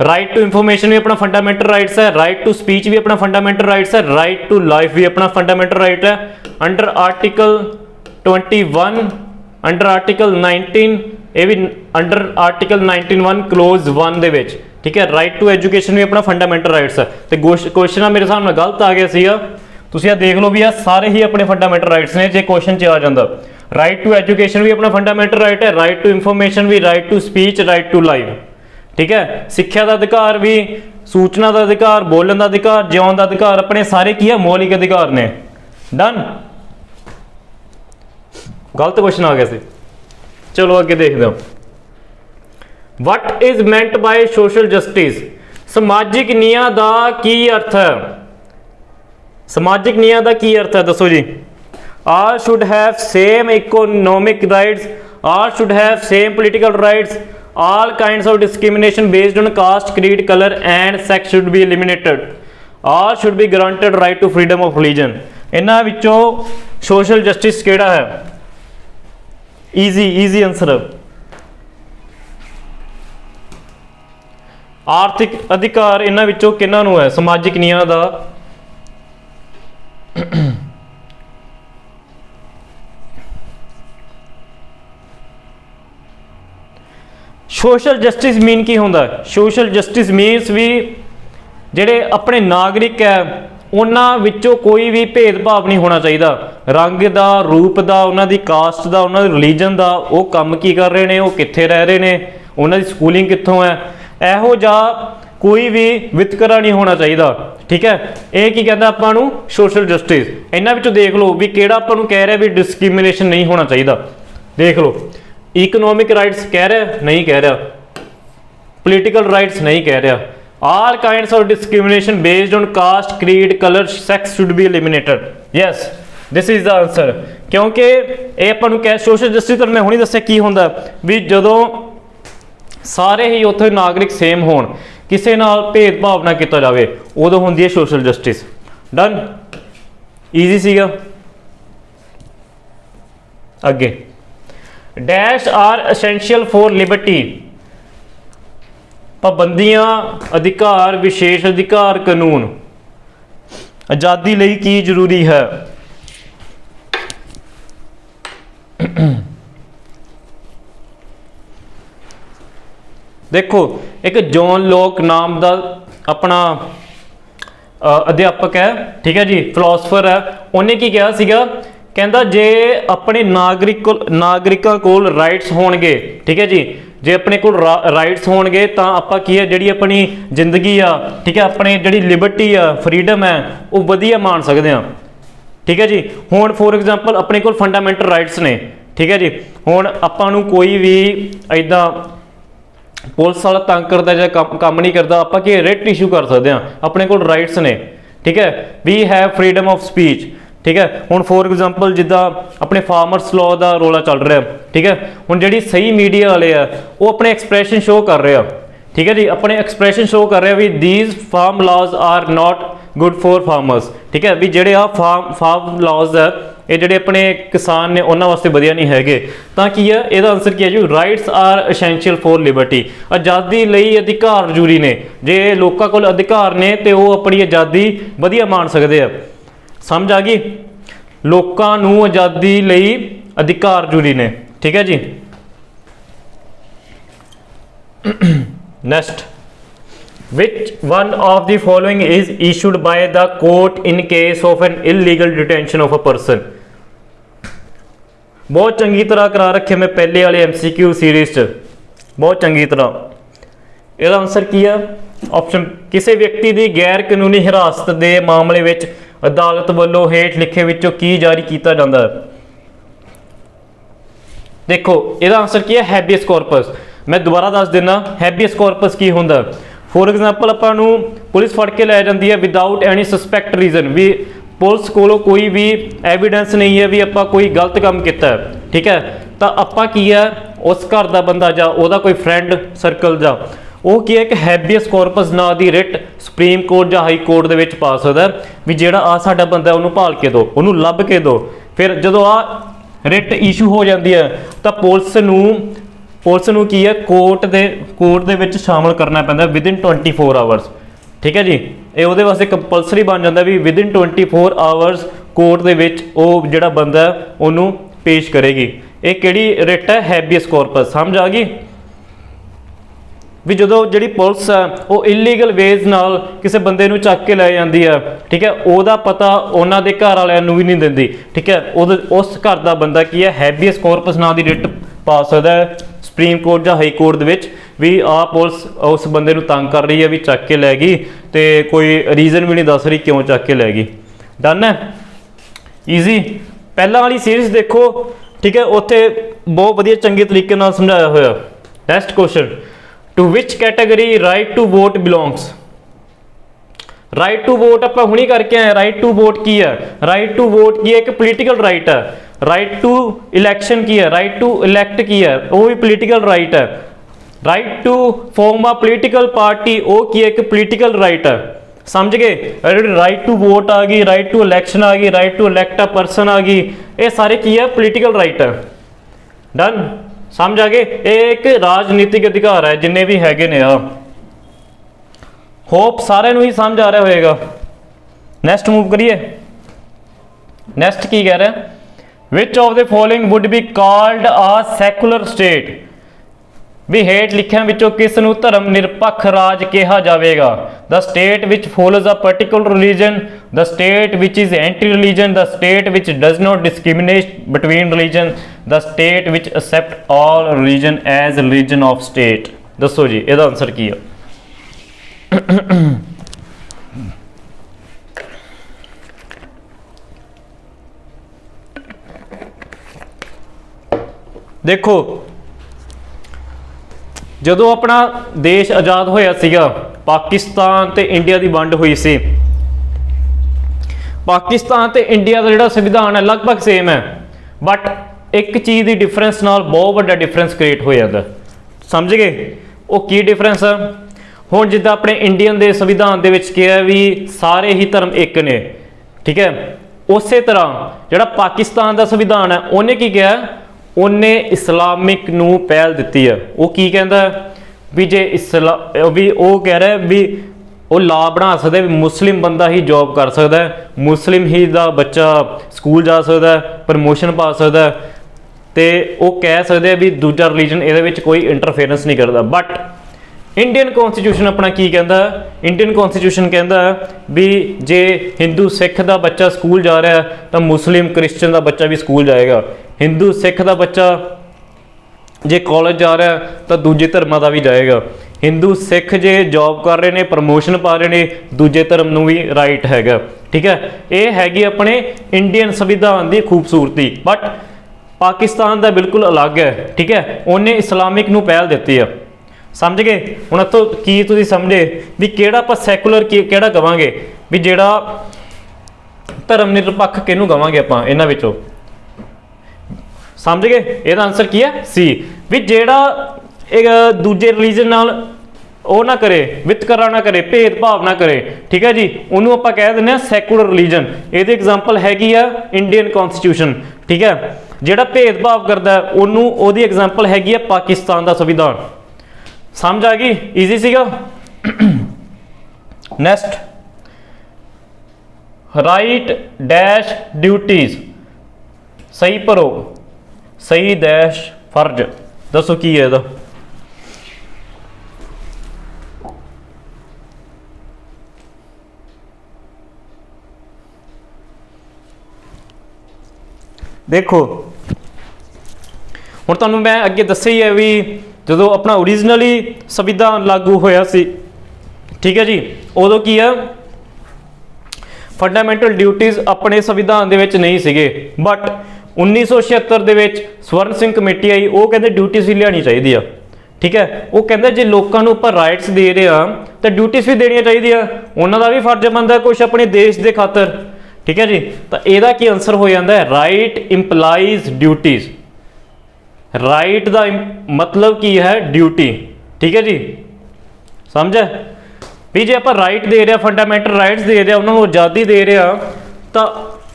राइट टू इंफॉर्मेशन भी अपना फंडामेंटल राइट्स है, राइट टू स्पीच भी अपना फंडामेंटल राइट्स है, राइट टू लाइफ भी अपना फंडामेंटल राइट है। अंडर आर्टिकल 21, अंडर आर्टिकल 19, ये भी अंडर आर्टिकल 19(1) क्लोज 1 दे विच। ठीक है, राइट टू एजुकेशन भी अपना फंडामेंटल राइट्स है। तो क्वेश्चन मेरे हिसाब नाल गलत आ गया सीगा। तुसीं देख लो भी आ सारे ही अपने फंडामेंटल राइट्स ने। जे क्वेश्चन च आ जाता राइट टू एजुकेशन भी अपना फंडामेंटल राइट है, राइट टू इंफॉर्मेशन भी, right to speech, right to life. ठीक है, सिक्ख्या का अधिकार भी, सूचना का अधिकार, बोलने का अधिकार, जिउण का अधिकार, अपने सारे की है मौलिक अधिकार ने। डन, गलत क्वेश्चन आ गया सी। चलो अगे देखते हो। What is meant by social justice? समाजिक न्याय का की अर्थ है? समाजिक न्याय का की अर्थ है? दसो जी। All should have same economic rights, all should have same political rights, all kinds of discrimination based on caste, creed, color and sex should be eliminated, all should be granted right to freedom of religion। इन्हां विचों social justice केड़ा है? Easy answer. आर्थिक अधिकार इन्हां विचों किन्हां नूं है? समाजिक न्याय दा सोशल जस्टिस मीन की होंदा है? सोशल जस्टिस मीनस भी ਜਿਹੜੇ अपने नागरिक है उन्हां विचों कोई भी भेदभाव नहीं होना चाहिए। रंग का, रूप का, उन्होंने कास्ट का, उन्होंने रिलीजन का, वो काम की कर रहे हैं, वो कित्थे रह रहे हैं, उन्होंने स्कूलिंग कित्थों है, इहो जिहा कोई भी वितकरा नहीं होना चाहिए। ठीक है, ये की कहता आपां नूं सोशल जस्टिस। इन्हां विचों देख लो भी किहड़ा आपां नूं कह रहा भी डिस्क्रिमिनेशन नहीं होना चाहिए। देख लो, इकोनॉमिक राइट्स कह रहा, नहीं कह रहा, पॉलिटिकल राइट्स नहीं कह रहा, all kinds of discrimination based on caste, creed, colour, sex should be eliminated. Yes, this is the answer. क्योंकि ये आपां नूं कह सोशल जस्टिस मैं हुणी दस्सिया की हुंदा भी जदों सारे ही उत्थे नागरिक सेम होण, किसी नाल भेदभाव ना किया जाए, उदों हुंदी है सोशल जस्टिस। डन, ईजी सीगा। अगे dash are essential for liberty? पाबंदियां, अधिकार, विशेष अधिकार, कानून। आज़ादी लई की जरूरी है? देखो एक जॉन लॉक नाम का अपना अध्यापक है, ठीक है जी, फिलोसफर है। उन्हें की कहा सीगा, कहता जे अपने नागरिकों कोल राइट्स होणगे, ठीक है जी, जे अपने कोल राइट्स होणगे तो आपां की है जिहड़ी अपनी जिंदगी आ, ठीक है, अपने जिहड़ी लिबर्टी आ, फ्रीडम है, वो वधिया मान सकते हैं, ठीक है जी। हुण फॉर एग्जाम्पल अपने कोल फंडामेंटल राइट्स ने, ठीक है जी। हुण आपां नूं कोई भी इदां पुलिस वाला तंग करता या काम नहीं करता, आपां की रिट इशू कर सकते हैं, अपने कोल राइट्स ने, ठीक है। We have freedom of speech, ठीक है। हुण फॉर एग्जाम्पल जिद्दां अपने फार्मर्स लॉ का रोला चल रहा है, ठीक है। हुण जिहड़ी सही मीडिया वाले आ वो अपने एक्सप्रैशन शो कर रहे हैं, ठीक है जी, अपने एक्सप्रैशन शो कर रहे हैं भी these farm laws are not good for farmers, ठीक है, भी जिहड़े आ फार्म लॉज है ये जिहड़े अपने किसान ने उन्हां वास्ते वधिया नहीं हैगे। तां की है इहदा आंसर की है जी, rights are essential for liberty, आज़ादी लई अधिकार जरूरी ने। जे लोकां कोल अधिकार ने ते वो अपनी आज़ादी वधिया मान सकते हैं। समझ आ गई? लोकां नूं आज़ादी लई अधिकार जरूरी ने, ठीक है जी। Next, which one of the following is issued by the court in case of an illegal detention of a person? बहुत चंगी तरह करा रखे मैं पहले वाले MCQ सीरीज च, बहुत चंगी तरह। इसका आंसर की है ऑप्शन, किसी व्यक्ति की गैर कानूनी हिरासत के मामले में अदालत वालों हेठ लिखे विचों की जारी किया जाता है? देखो इसका आंसर की है हैबियस कॉर्पस। मैं दोबारा दस देना हैबियस कॉर्पस की होंदा। फॉर एग्जाम्पल आपां नूं पुलिस फड़ के लै जाती है विदाउट एनी सस्पैक्ट रीजन, भी पुलिस कोलों कोई भी एविडेंस नहीं है भी आपां कोई गलत काम किया है, ठीक है, तो आपां की है उस घर का बंदा जा उहदा कोई फ्रेंड सर्कल जा वो की है एक हैबियस कॉर्पस ना दी रिट सुप्रीम कोर्ट या हाई कोर्ट दे विच पा सकदा है भी जिहड़ा आ साडा बंदा उहनूं भाल के दो, उहनूं लभ के दो। फिर जदों आ रिट इशू हो जाती है तो पुलिस नूं की है कोर्ट दे विच शामिल करना पैंदा विदिन 24 आवर्स, ठीक है जी। ये उहदे वास्ते कंपलसरी बन जाता भी विदिन 24 आवर्स कोर्ट दे विच ओह जिहड़ा बंदा है उहनूं पेश करेगी। ये किहड़ी रिट है? Habeas corpus. समझ आ गई? भी जो जी पुलिस है वो इलीगल वेज नाल किसी बंदे नूं चक के लै जाती है, ठीक है, वह पता उन्हों के घर वालों भी नहीं देंदी, ठीक है, उस घर का बंदा की है हैबियस कॉर्पस नाम की रिट पा सकता है सुप्रीम कोर्ट या हाई कोर्ट भी आ पुलिस उस बंदे नूं तंग कर रही है भी चक के लै गई तो कोई रीजन भी नहीं दस रही क्यों चक के लै गई। डन है? ईजी। पहला वाली सीरीज देखो, ठीक है, उत्थे बहुत वधिया चंगे तरीके नाल समझाया होया। Next question, to which category right to vote belongs? Right to vote आप हुणी करके आए। राइट टू वोट की है? राइट टू वोट की है एक पोलिटिकल राइट है। राइट टू इलैक्शन की है? राइट टू इलैक्ट की है, वो भी पोलिटिकल राइट है। Right to form a political party, वो की है एक पोलिटिकल राइट है। समझ गए? राइट टू वोट आ गई, राइट टू इलैक्शन आ गई, right to elect a person आ गई, ये सारे की है पोलिटिकल राइट है। डन? समझ आ गए? एक राजनीतिक अधिकार है जिन्ने भी हैगे ने। होप सारे ही समझ आ रहा होएगा। नैक्सट मूव करिए। नैक्सट की कह रहे हैं, which of the following would be called a secular state? भी हेठ लिखिया विचों किस नूं धर्म निरपक्ष राज कहा जाएगा? The state which follows a particular religion, the state which is anti religion, the state which does not discriminate between religion, the state which accept all religion as religion of state. दसो जी इसका answer की है? देखो जदों अपना देश आज़ाद होया सीगा, पाकिस्तान ते इंडिया की वंड हुई सी, पाकिस्तान ते इंडिया का जिहड़ा संविधान है लगभग सेम है, बट एक चीज़ की डिफरेंस नाल बहुत बड़ा डिफरेंस क्रिएट हो जाता। समझ गए? वो की डिफरेंस है? हुण जिद्दां अपने इंडियन दे संविधान दे विच कहा भी सारे ही धर्म एक ने, ठीक है, उस तरह जिहड़ा पाकिस्तान का संविधान है उन्हें की कहा, उन्हें इस्लामिक नूं पहल दी है। वो की कहता है भी जे भी वो कह रहा है भी ਉਹ ਲਾ ਬਣਾ ਸਕਦੇ ਵੀ ਮੁਸਲਿਮ ਬੰਦਾ ਹੀ ਜੌਬ ਕਰ ਸਕਦਾ ਹੈ, ਮੁਸਲਿਮ ਹੀ ਦਾ ਬੱਚਾ ਸਕੂਲ ਜਾ ਸਕਦਾ ਹੈ, ਪ੍ਰਮੋਸ਼ਨ ਪਾ ਸਕਦਾ ਹੈ, ਤੇ ਉਹ ਕਹਿ ਸਕਦੇ ਆ ਵੀ ਦੂਜਾ ਰਿਲੀਜਨ ਇਹਦੇ ਵਿੱਚ ਕੋਈ ਇੰਟਰਫੇਰੈਂਸ ਨਹੀਂ ਕਰਦਾ। ਬਟ ਇੰਡੀਅਨ ਕੌਨਸਟੀਟਿਊਸ਼ਨ ਆਪਣਾ ਕੀ ਕਹਿੰਦਾ? ਇੰਡੀਅਨ ਕੌਨਸਟੀਟਿਊਸ਼ਨ ਕਹਿੰਦਾ ਵੀ ਜੇ ਹਿੰਦੂ ਸਿੱਖ ਦਾ ਬੱਚਾ ਸਕੂਲ ਜਾ ਰਿਹਾ ਤਾਂ ਮੁਸਲਿਮ ਕ੍ਰਿਸਚਨ ਦਾ ਬੱਚਾ ਵੀ ਸਕੂਲ ਜਾਏਗਾ, ਹਿੰਦੂ ਸਿੱਖ ਦਾ ਬੱਚਾ ਜੇ ਕਾਲਜ ਜਾ ਰਿਹਾ ਤਾਂ ਦੂਜੇ ਧਰਮਾਂ ਦਾ ਵੀ ਜਾਏਗਾ, ਹਿੰਦੂ ਸਿੱਖ ਜੇ ਜੌਬ ਕਰ ਰਹੇ ਨੇ, ਪ੍ਰਮੋਸ਼ਨ ਪਾ ਰਹੇ ਨੇ, ਦੂਜੇ ਧਰਮ ਨੂੰ ਵੀ ਰਾਈਟ ਹੈਗਾ। ਠੀਕ ਹੈ, ਇਹ ਹੈਗੀ ਆਪਣੇ ਇੰਡੀਅਨ ਸੰਵਿਧਾਨ ਦੀ ਖੂਬਸੂਰਤੀ। ਬਟ ਪਾਕਿਸਤਾਨ ਦਾ ਬਿਲਕੁਲ ਅਲੱਗ ਹੈ। ਠੀਕ ਹੈ, ਉਹਨੇ ਇਸਲਾਮਿਕ ਨੂੰ ਪਹਿਲ ਦਿੱਤੀ ਆ। ਸਮਝ ਗਏ? ਹੁਣ ਇੱਥੋਂ ਕੀ ਤੁਸੀਂ ਸਮਝੇ ਵੀ ਕਿਹੜਾ ਆਪਾਂ ਸੈਕੂਲਰ ਕਿਹੜਾ ਕਵਾਂਗੇ, ਵੀ ਜਿਹੜਾ ਧਰਮ ਨਿਰਪੱਖ ਕਿਹਨੂੰ ਕਵਾਂਗੇ ਆਪਾਂ ਇਹਨਾਂ ਵਿੱਚੋਂ? ਸਮਝ ਗਏ? ਇਹਦਾ ਆਨਸਰ ਕੀ ਹੈ? ਸੀ। ਵੀ ਜਿਹੜਾ ਦੂਜੇ ਰਿਲੀਜਨ ਨਾਲ ਉਹ ਨਾ ਕਰੇ, ਵਿਤਕਰਾ ਨਾ ਕਰੇ, ਭੇਦਭਾਵ ਨਾ ਕਰੇ। ਠੀਕ ਹੈ ਜੀ, ਉਹਨੂੰ ਆਪਾਂ ਕਹਿ ਦਿੰਦੇ ਹਾਂ ਸੈਕੂਲਰ ਰਿਲੀਜਨ। ਇਹਦੀ ਐਗਜ਼ਾਮਪਲ ਹੈਗੀ ਆ ਇੰਡੀਅਨ ਕੌਨਸਟੀਟਿਊਸ਼ਨ। ਠੀਕ ਹੈ, ਜਿਹੜਾ ਭੇਦਭਾਵ ਕਰਦਾ ਉਹਨੂੰ, ਉਹਦੀ ਐਗਜ਼ਾਮਪਲ ਹੈਗੀ ਆ ਪਾਕਿਸਤਾਨ ਦਾ ਸੰਵਿਧਾਨ। ਸਮਝ ਆ ਗਈ? ਈਜ਼ੀ ਸੀਗਾ। Next, right dash duties. ਸਹੀ ਭਰੋ, ਸਹੀ ਡੈਸ਼ ਫਰਜ਼। ਦੱਸੋ ਕੀ ਹੈ ਇਹਦਾ? ਦੇਖੋ ਹੁਣ ਤੁਹਾਨੂੰ ਮੈਂ ਅੱਗੇ ਦੱਸਿਆ ਹੀ ਹੈ ਵੀ ਜਦੋਂ ਆਪਣਾ ਓਰੀਜਨਲੀ ਸੰਵਿਧਾਨ ਲਾਗੂ ਹੋਇਆ ਸੀ, ਠੀਕ ਹੈ ਜੀ, ਉਦੋਂ ਕੀ ਆ, ਫੰਡਾਮੈਂਟਲ ਡਿਊਟੀਜ਼ ਆਪਣੇ ਸੰਵਿਧਾਨ ਦੇ ਵਿੱਚ ਨਹੀਂ ਸੀਗੇ। ਬਟ 1976 ਦੇ ਵਿੱਚ ਸਵਰਨ ਸਿੰਘ ਕਮੇਟੀ ਆਈ, ਉਹ ਕਹਿੰਦੇ ਡਿਊਟੀਜ਼ ਵੀ ਲਿਆਉਣੀ ਚਾਹੀਦੀ ਆ। ਠੀਕ ਹੈ, ਉਹ ਕਹਿੰਦੇ ਜੇ ਲੋਕਾਂ ਨੂੰ ਆਪਾਂ ਰਾਈਟਸ ਦੇ ਰਹੇ ਆ ਤਾਂ ਡਿਊਟੀਜ਼ ਵੀ ਦੇਣੀਆਂ ਚਾਹੀਦੀਆਂ, ਉਹਨਾਂ ਦਾ ਵੀ ਫਰਜ਼ ਬਣਦਾ ਕੁਛ ਆਪਣੇ ਦੇਸ਼ ਦੇ ਖਾਤਰ। ਠੀਕ ਹੈ ਜੀ, ਤਾਂ ਇਹਦਾ ਕੀ ਆਨਸਰ ਹੋ ਜਾਂਦਾ ਹੈ? Right employees duties. ਰਾਈਟ ਦਾ ਮਤਲਬ ਕੀ ਹੈ? ਡਿਊਟੀ। ਠੀਕ ਹੈ ਜੀ, ਸਮਝਿਆ? ਵੀ ਜੇ ਆਪਾਂ ਰਾਈਟ ਦੇ ਰਹੇ ਆ, ਫੰਡਾਮੈਂਟਲ ਰਾਈਟਸ ਦੇ ਰਹੇ ਆ, ਉਹਨਾਂ ਨੂੰ ਆਜ਼ਾਦੀ ਦੇ ਰਹੇ ਆ, ਤਾਂ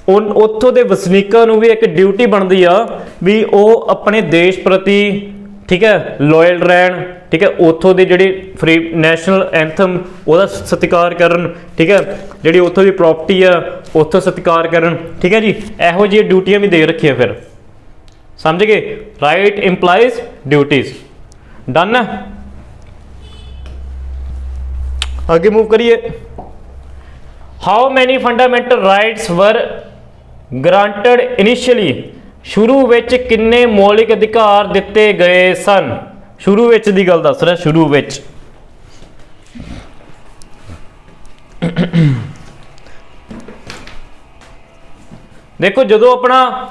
ਉੱਥੋਂ ਦੇ ਵਸਨੀਕਾਂ ਨੂੰ ਵੀ ਇੱਕ ਡਿਊਟੀ ਬਣਦੀ ਆ ਵੀ ਉਹ ਆਪਣੇ ਦੇਸ਼ ਪ੍ਰਤੀ, ਠੀਕ ਹੈ, ਲੋਇਲ ਰਹਿਣ। ਠੀਕ ਹੈ, ਉੱਥੋਂ ਦੇ ਜਿਹੜੇ ਫਰੀ ਨੈਸ਼ਨਲ ਐਂਥਮ ਉਹਦਾ ਸਤਿਕਾਰ ਕਰਨ। ਠੀਕ ਹੈ, ਜਿਹੜੀ ਉੱਥੋਂ ਦੀ ਪ੍ਰੋਪਰਟੀ ਆ ਉੱਥੋਂ ਸਤਿਕਾਰ ਕਰਨ। ਠੀਕ ਹੈ ਜੀ, ਇਹੋ ਜਿਹੀਆਂ ਡਿਊਟੀਆਂ ਵੀ ਦੇ ਰੱਖੀਆਂ। ਫਿਰ ਸਮਝ ਗਏ? Right employees duties. ਡਨ ਹੈ? ਅੱਗੇ ਮੂਵ ਕਰੀਏ। ਹਾਊ ਮੈਨੀ ਫੰਡਾਮੈਂਟਲ ਰਾਈਟਸ ਵਰ ਗ੍ਰਾਂਟਡ ਇਨੀਸ਼ੀਅਲੀ। ਸ਼ੁਰੂ ਵਿੱਚ ਕਿੰਨੇ ਮੌਲਿਕ ਅਧਿਕਾਰ ਦਿੱਤੇ ਗਏ ਸਨ? ਸ਼ੁਰੂ ਵਿੱਚ ਦੀ ਗੱਲ ਦੱਸ ਰਿਹਾ, ਸ਼ੁਰੂ ਵਿੱਚ। ਦੇਖੋ ਜਦੋਂ ਆਪਣਾ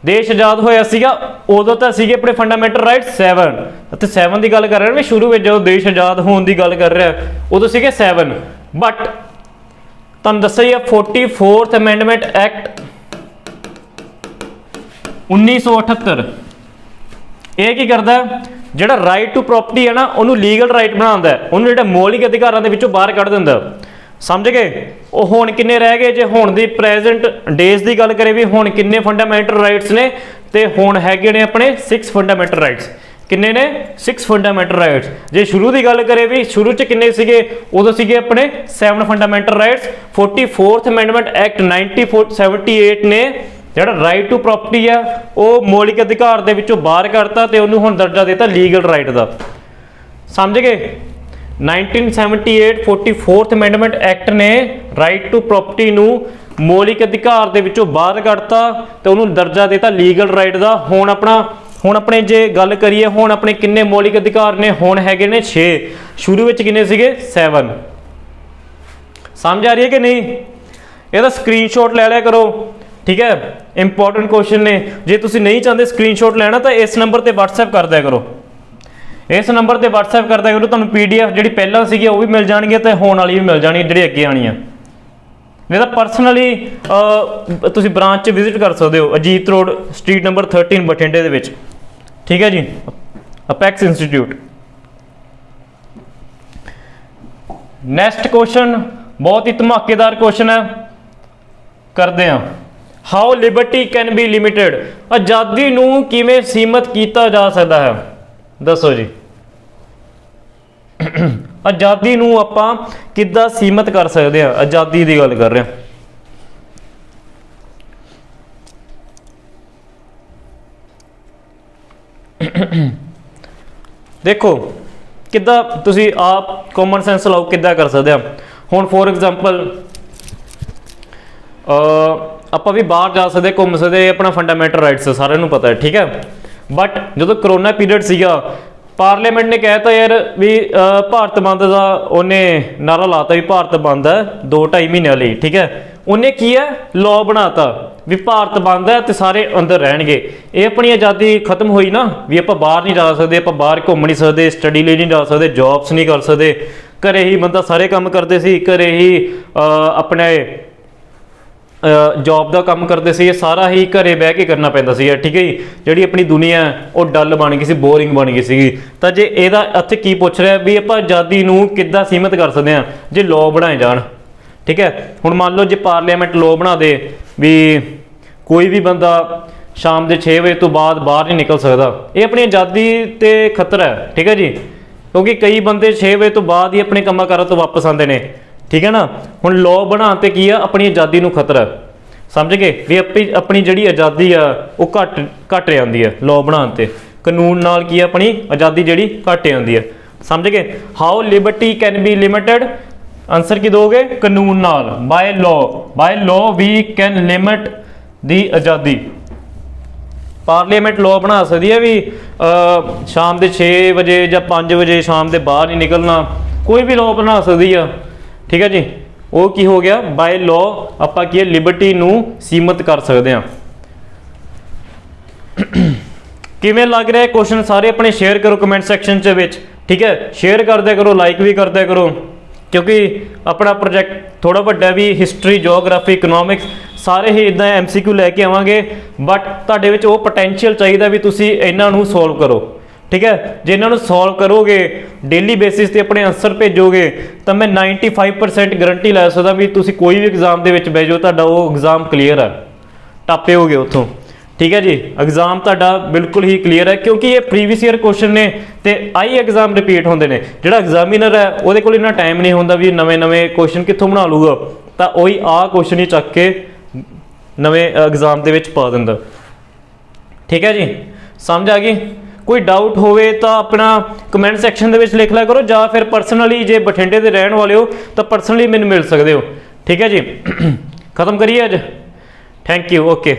ਦੇਸ਼ ਆਜ਼ਾਦ ਹੋਇਆ ਸੀਗਾ ਉਦੋਂ ਤਾਂ ਸੀਗੇ ਆਪਣੇ ਫੰਡਾਮੈਂਟਲ ਰਾਈਟਸ 7, ਅਤੇ 7 ਦੀ ਗੱਲ ਕਰ ਰਹੇ ਨੇ। ਸ਼ੁਰੂ ਵਿੱਚ ਜਦੋਂ ਦੇਸ਼ ਆਜ਼ਾਦ ਹੋਣ ਦੀ ਗੱਲ ਕਰ ਰਿਹਾ ਉਦੋਂ ਸੀਗੇ 7। ਬਟ ਤੁਹਾਨੂੰ ਦੱਸਿਆ ਹੀ ਆ 44th ਅਮੈਂਡਮੈਂਟ ਐਕਟ 1978, ਇਹ ਕੀ ਕਰਦਾ? ਜਿਹੜਾ ਰਾਈਟ ਟੂ ਪ੍ਰੋਪਰਟੀ ਹੈ ਨਾ, ਉਹਨੂੰ ਲੀਗਲ ਰਾਈਟ ਬਣਾਉਂਦਾ, ਉਹਨੂੰ ਜਿਹੜਾ ਮੌਲਿਕ ਅਧਿਕਾਰਾਂ ਦੇ ਵਿੱਚੋਂ ਬਾਹਰ ਕੱਢ ਦਿੰਦਾ। ਸਮਝ ਗਏ? ਉਹ ਹੁਣ ਕਿੰਨੇ ਰਹਿ ਗਏ? ਜੇ ਹੁਣ ਦੀ ਪ੍ਰੈਜ਼ੈਂਟ ਡੇਜ਼ ਦੀ ਗੱਲ ਕਰੇ ਵੀ ਹੁਣ ਕਿੰਨੇ ਫੰਡਾਮੈਂਟਲ ਰਾਈਟਸ ਨੇ, ਤੇ ਹੁਣ ਹੈਗੇ ਨੇ ਆਪਣੇ 6 ਫੰਡਾਮੈਂਟਲ ਰਾਈਟਸ। ਕਿੰਨੇ ਨੇ? 6 ਫੰਡਾਮੈਂਟਲ ਰਾਈਟਸ। ਜੇ ਸ਼ੁਰੂ ਦੀ ਗੱਲ ਕਰੇ ਵੀ ਸ਼ੁਰੂ 'ਚ ਕਿੰਨੇ ਸੀਗੇ, ਉਦੋਂ ਸੀਗੇ ਆਪਣੇ 7 fundamental rights. 44th amendment act 1978 ਨੇ ਜਿਹੜਾ ਰਾਈਟ ਟੂ ਪ੍ਰੋਪਰਟੀ ਆ ਉਹ ਮੌਲਿਕ ਅਧਿਕਾਰ ਦੇ ਵਿੱਚੋਂ ਬਾਹਰ ਕੱਢਤਾ ਤੇ ਉਹਨੂੰ ਹੁਣ ਦਰਜਾ ਦਿੱਤਾ ਲੀਗਲ ਰਾਈਟ ਦਾ। ਸਮਝ ਗਏ? 1978 44th ਅਮੈਂਡਮੈਂਟ ਐਕਟ ਨੇ ਰਾਈਟ ਟੂ ਪ੍ਰੋਪਰਟੀ ਨੂੰ ਮੌਲਿਕ ਅਧਿਕਾਰ ਦੇ ਵਿੱਚੋਂ ਬਾਹਰ ਕੱਢਤਾ ਤੇ ਉਹਨੂੰ ਦਰਜਾ ਦਿੱਤਾ ਲੀਗਲ ਰਾਈਟ ਦਾ। ਹੁਣ ਆਪਣੇ ਜੇ ਗੱਲ ਕਰੀਏ ਹੁਣ ਆਪਣੇ ਕਿੰਨੇ ਮੌਲਿਕ ਅਧਿਕਾਰ ਨੇ? ਹੁਣ ਹੈਗੇ ਨੇ 6। ਸ਼ੁਰੂ ਵਿੱਚ ਕਿੰਨੇ ਸੀਗੇ? 7। ਸਮਝ ਆ ਰਹੀ ਹੈ ਕਿ ਨਹੀਂ? ਇਹਦਾ ਸਕਰੀਨਸ਼ਾਟ ਲੈ ਲਿਆ ਕਰੋ। ਠੀਕ ਹੈ, ਇੰਪੋਰਟੈਂਟ ਕੁਐਸਚਨ ਨੇ। ਜੇ ਤੁਸੀਂ ਨਹੀਂ ਚਾਹੁੰਦੇ ਸਕਰੀਨਸ਼ਾਟ ਲੈਣਾ ਤਾਂ ਇਸ ਨੰਬਰ ਤੇ WhatsApp ਕਰ ਦਿਆ ਕਰੋ। ਇਸ ਨੰਬਰ ਤੇ WhatsApp ਕਰ ਦਿਆ ਕਰੋ, ਤੁਹਾਨੂੰ PDF ਜਿਹੜੀ ਪਹਿਲਾਂ ਸੀਗੀ ਉਹ ਵੀ ਮਿਲ ਜਾਣਗੀ ਤੇ ਹੋਣ ਵਾਲੀ ਵੀ ਮਿਲ ਜਾਣੀ, ਜਿਹੜੀ ਅੱਗੇ ਆਣੀ ਆ। ਨਹੀਂ ਤਾਂ ਪਰਸਨਲੀ ਤੁਸੀਂ ਬ੍ਰਾਂਚ 'ਚ ਵਿਜ਼ਿਟ ਕਰ ਸਕਦੇ ਹੋ, ਅਜੀਤ ਰੋਡ ਸਟਰੀਟ ਨੰਬਰ 13 ਬਠਿੰਡੇ ਦੇ ਵਿੱਚ। ਠੀਕ ਹੈ ਜੀ, ਅਪੈਕਸ ਇੰਸਟੀਚਿਊਟ। ਨੈਕਸਟ ਕੁਐਸਚਨ ਬਹੁਤ ਹੀ ਧਮਾਕੇਦਾਰ ਕੁਐਸਚਨ ਹੈ, ਕਰਦੇ ਹਾਂ। How liberty can be limited. ਆਜ਼ਾਦੀ ਨੂੰ ਕਿਵੇਂ ਸੀਮਤ ਕੀਤਾ ਜਾ ਸਕਦਾ ਹੈ? ਦੱਸੋ ਜੀ। ਆਜ਼ਾਦੀ ਨੂੰ ਆਪਾਂ ਕਿੱਦਾਂ ਸੀਮਤ ਕਰ ਸਕਦੇ ਹਾਂ, ਆਜ਼ਾਦੀ ਦੀ ਗੱਲ ਕਰ ਰਹੇ ਹਾਂ। ਦੇਖੋ ਕਿੱਦਾਂ ਤੁਸੀਂ ਆਪ ਕਾਮਨ ਸੈਂਸ ਲਾਓ ਕਿੱਦਾਂ ਕਰ ਸਕਦੇ ਆ। ਹੁਣ ਫੋਰ ਐਗਜ਼ਾਮਪਲ ਆਪਾਂ ਵੀ ਬਾਹਰ ਜਾ ਸਕਦੇ, ਘੁੰਮ ਸਕਦੇ, ਆਪਣਾ ਫੰਡਾਮੈਂਟਲ ਰਾਈਟਸ ਸਾਰਿਆਂ ਨੂੰ ਪਤਾ ਹੈ, ਠੀਕ ਹੈ। ਬਟ ਜਦੋਂ ਕਰੋਨਾ ਪੀਰੀਅਡ ਸੀਗਾ, ਪਾਰਲੀਮੈਂਟ ਨੇ ਕਹਿਤਾ ਯਾਰ ਵੀ ਭਾਰਤ ਬੰਦ ਦਾ ਉਹਨੇ ਨਾਰਾ ਲਾਤਾ ਵੀ ਭਾਰਤ ਬੰਦ ਹੈ 2-2.5 ਮਹੀਨਿਆਂ ਲਈ, ਠੀਕ ਹੈ। ਉਹਨੇ ਕੀ ਹੈ ਲਾਅ ਬਣਾਤਾ ਵੀ ਭਾਰਤ ਬੰਦ ਹੈ ਤੇ ਸਾਰੇ ਅੰਦਰ ਰਹਿਣਗੇ। ਇਹ ਆਪਣੀ ਆਜ਼ਾਦੀ ਖਤਮ ਹੋਈ ਨਾ, ਵੀ ਆਪਾਂ ਬਾਹਰ ਨਹੀਂ ਜਾ ਸਕਦੇ, ਆਪਾਂ ਬਾਹਰ ਘੁੰਮ ਨਹੀਂ ਸਕਦੇ, ਸਟੱਡੀ ਲਈ ਨਹੀਂ ਜਾ ਸਕਦੇ, ਜੌਬਸ ਨਹੀਂ ਕਰ ਸਕਦੇ, ਘਰੇ ਹੀ ਬੰਦਾ ਸਾਰੇ ਕੰਮ ਕਰਦੇ ਸੀ, ਘਰੇ ਹੀ ਆਪਣੇ ਜੌਬ ਦਾ ਕੰਮ ਕਰਦੇ ਸੀ, ਇਹ ਸਾਰਾ ਹੀ ਘਰੇ ਬਹਿ ਕੇ ਕਰਨਾ ਪੈਂਦਾ ਸੀ, ਠੀਕ ਹੈ ਜੀ। ਜਿਹੜੀ ਆਪਣੀ ਦੁਨੀਆ ਉਹ ਡੱਲ ਬਣ ਗਈ ਸੀ, ਬੋਰਿੰਗ ਬਣ ਗਈ ਸੀਗੀ। ਤਾਂ ਜੇ ਇਹਦਾ ਇੱਥੇ ਕੀ ਪੁੱਛ ਰਿਹਾ ਵੀ ਆਪਾਂ ਆਜ਼ਾਦੀ ਨੂੰ ਕਿੱਦਾਂ ਸੀਮਿਤ ਕਰ ਸਕਦੇ ਹਾਂ, ਜੇ ਲਾਅ ਬਣਾਏ ਜਾਣ, ਠੀਕ ਹੈ। ਹੁਣ ਮੰਨ ਲਓ ਜੇ ਪਾਰਲੀਮੈਂਟ ਲਾਅ ਬਣਾ ਦੇ ਵੀ ਕੋਈ ਵੀ ਬੰਦਾ ਸ਼ਾਮ ਦੇ 6 ਵਜੇ ਤੋਂ ਬਾਅਦ ਬਾਹਰ ਨਹੀਂ ਨਿਕਲ ਸਕਦਾ, ਇਹ ਆਪਣੀ ਆਜ਼ਾਦੀ ਤੇ ਖਤਰਾ ਹੈ, ਠੀਕ ਹੈ ਜੀ। ਕਿਉਂਕਿ ਕਈ ਬੰਦੇ 6 ਵਜੇ ਤੋਂ ਬਾਅਦ ਹੀ ਆਪਣੇ ਕੰਮਾਂ ਕਾਰਾਂ ਤੋਂ ਵਾਪਸ ਆਉਂਦੇ ਨੇ, ਠੀਕ ਹੈ ਨਾ। ਹੁਣ ਲਾਅ ਬਣਾਉਣ ਤੇ ਕੀ ਆ, ਆਪਣੀ ਆਜ਼ਾਦੀ ਨੂੰ ਖਤਰਾ, ਸਮਝ ਗਏ ਵੀ ਆਪਣੀ ਜਿਹੜੀ ਆਜ਼ਾਦੀ ਆ ਉਹ ਘੱਟ ਜਾਂਦੀ ਹੈ ਲਾਅ ਬਣਾਉਣ ਤੇ। ਕਾਨੂੰਨ ਨਾਲ ਕੀ ਆ, ਆਪਣੀ ਆਜ਼ਾਦੀ ਜਿਹੜੀ ਘੱਟ ਜਾਂਦੀ ਹੈ, ਸਮਝ ਗਏ। How liberty can be limited, answer ਕੀ ਦੋਗੇ, ਕਾਨੂੰਨ ਨਾਲ, by law we can limit ਦੀ ਆਜ਼ਾਦੀ। ਪਾਰਲੀਮੈਂਟ ਲਾਅ ਬਣਾ ਸਕਦੀ ਹੈ ਵੀ ਸ਼ਾਮ ਦੇ 6 ਵਜੇ ਜਾਂ 5 ਵਜੇ ਸ਼ਾਮ ਦੇ ਬਾਹਰ ਨਹੀਂ ਨਿਕਲਣਾ, ਕੋਈ ਵੀ ਲਾਅ ਬਣਾ ਸਕਦੀ ਆ, ਠੀਕ ਹੈ ਜੀ। ਉਹ ਕੀ ਹੋ ਗਿਆ, ਬਾਏ ਲਾਅ ਆਪਾਂ ਕੀ ਲਿਬਰਟੀ ਨੂੰ ਸੀਮਤ ਕਰ ਸਕਦੇ ਹਾਂ। ਕਿਵੇਂ ਲੱਗ ਰਿਹਾ ਕੁਐਸਚਨ, ਸਾਰੇ ਆਪਣੇ ਸ਼ੇਅਰ ਕਰੋ ਕਮੈਂਟ ਸੈਕਸ਼ਨ ਚ ਵਿੱਚ, ਠੀਕ ਹੈ। ਸ਼ੇਅਰ ਕਰਦਿਆ ਕਰੋ, ਲਾਈਕ ਵੀ ਕਰਦਿਆ ਕਰੋ, ਕਿਉਂਕਿ ਆਪਣਾ ਪ੍ਰੋਜੈਕਟ ਥੋੜਾ ਵੱਡਾ ਵੀ, ਹਿਸਟਰੀ, ਜਿਓਗ੍ਰਾਫੀ, ਇਕਨੋਮਿਕਸ ਸਾਰੇ ਹੀ ਇਦਾਂ MCQ ਲੈ ਕੇ ਆਵਾਂਗੇ। ਬਟ ਤੁਹਾਡੇ ਵਿੱਚ ਉਹ ਪੋਟੈਂਸ਼ੀਅਲ ਚਾਹੀਦਾ ਵੀ ਤੁਸੀਂ ਇਹਨਾਂ ਨੂੰ ਸੋਲਵ ਕਰੋ, ਠੀਕ ਹੈ। ਜੇ ਇਹਨਾਂ ਨੂੰ ਸੋਲਵ ਕਰੋਗੇ, ਡੇਲੀ ਬੇਸਿਸ ਤੇ ਆਪਣੇ ਆਨਸਰ ਭੇਜੋਗੇ, ਤਾਂ ਮੈਂ 95% ਗਰੰਟੀ ਲੈ ਸਕਦਾ ਵੀ ਤੁਸੀਂ ਕੋਈ ਵੀ ਐਗਜ਼ਾਮ ਦੇ ਵਿੱਚ ਬਹਿ ਜਾਓ, ਤੁਹਾਡਾ ਉਹ ਐਗਜ਼ਾਮ ਕਲੀਅਰ ਹੈ, ਟਾਪੇ ਹੋਗੇ ਉੱਥੋਂ, ਠੀਕ ਹੈ ਜੀ। ਐਗਜ਼ਾਮ ਤੁਹਾਡਾ ਬਿਲਕੁਲ ਹੀ ਕਲੀਅਰ ਹੈ, ਕਿਉਂਕਿ ਇਹ ਪ੍ਰੀਵੀਅਸ ਈਅਰ ਕੁਐਸਚਨ ਨੇ ਤੇ ਆਈ ਐਗਜ਼ਾਮ ਰਿਪੀਟ ਹੁੰਦੇ ਨੇ। ਜਿਹੜਾ ਐਗਜ਼ਾਮੀਨਰ ਹੈ ਉਹਦੇ ਕੋਲ ਇੰਨਾ ਟਾਈਮ ਨਹੀਂ ਹੁੰਦਾ ਵੀ ਨਵੇਂ ਕੁਐਸਚਨ ਕਿੱਥੋਂ ਬਣਾ ਲੂਗਾ, ਤਾਂ ਉਹੀ ਆਹ ਕੁਐਸਚਨ ਹੀ ਚੱਕ ਕੇ ਨਵੇਂ ਐਗਜ਼ਾਮ ਦੇ ਵਿੱਚ ਪਾ ਦਿੰਦਾ, ਠੀਕ ਹੈ ਜੀ। ਸਮਝ ਆ ਗਈ? ਕੋਈ ਡਾਊਟ ਹੋਵੇ ਤਾਂ ਆਪਣਾ ਕਮੈਂਟ ਸੈਕਸ਼ਨ ਦੇ ਵਿੱਚ ਲਿਖ ਲਿਆ ਕਰੋ, ਜਾਂ ਫਿਰ ਪਰਸਨਲੀ ਜੇ ਬਠਿੰਡੇ ਦੇ ਰਹਿਣ ਵਾਲੇ ਹੋ ਤਾਂ ਪਰਸਨਲੀ ਮੈਨੂੰ ਮਿਲ ਸਕਦੇ ਹੋ, ਠੀਕ ਹੈ ਜੀ। ਖਤਮ ਕਰੀਏ ਅੱਜ, ਥੈਂਕ ਯੂ, ਓਕੇ।